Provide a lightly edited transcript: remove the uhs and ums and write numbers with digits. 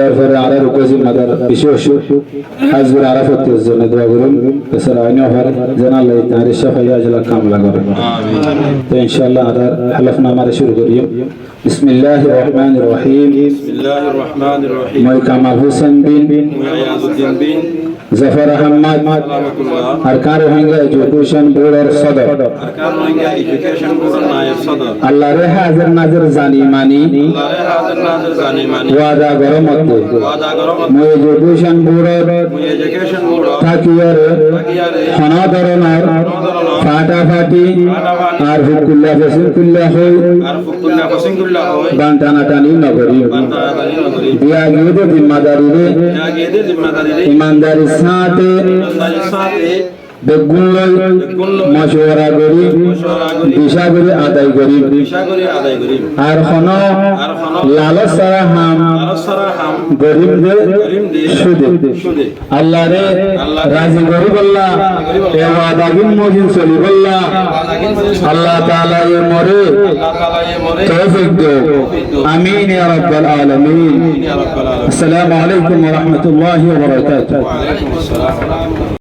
তারপরে আর রুকজি মাদার বিশেষ হাজবের আরাফতের জন্য দোয়া করুন এছাড়া আইন হর জানালে তার শাফাইয়া জলা কামলা করুন তো ইনশাআল্লাহ আর হলফনামা শুরু করি বিসমিল্লাহির রহমানির রহিম বিসমিল্লাহির রহমানির রহিম মই কামাল হোসেন বিন মুয়াজ্জুদ্দিন বিন জাফর আহমদ আরকান রোহিঙ্গা এডুকেশন বোর্ডের সদর আরকান রোহিঙ্গা এডুকেশন বোর্ডের নায়েব সদর আল্লাহর হাজির নাজির জানি মানি আল্লাহর হাজির নাজির জানি মানি ওয়াদা গরমতে ওয়াদা করম মই এডুকেশন বোর্ডের এডুকেশন বোর্ড থাকিয়ারে খানা ধরনের ফাটাফাটি আর হুকুল্লাহ ফসিকুল্লাহ হই আর ফুকুল্লাহ ফসিকুল্লাহ হয় বান্টানাটানি নগরী বান্তাদারি নগরী বিয়াগিয়ে জিম্মাদারি রে ইয়াগেদের জিম্মাদারি রে ইমানদারির সাথে ইমানদারির সাথে বেগুনলই মশওয়ারা করি দিশা করে আদায় করি দিশা করে আদায় করি আর কোনো লালচ ছাড়া হাম আরসারা হাম গরিবদের সুদে সুদে আল্লাহ রে রাজি করি বললা এ ওয়াদাগিন মজিন চলি বললা আল্লাহ তাআলা এ মরে আল্লাহ তাআলা এ মরে তৌফিক দে আমিন ইয়া রাব্বাল আলামিন ইয়া রাব্বাল আলামিন আসসালামু আলাইকুম ওয়া রাহমাতুল্লাহি ওয়া বারাকাতুহু ওয়া আলাইকুম আসসালাম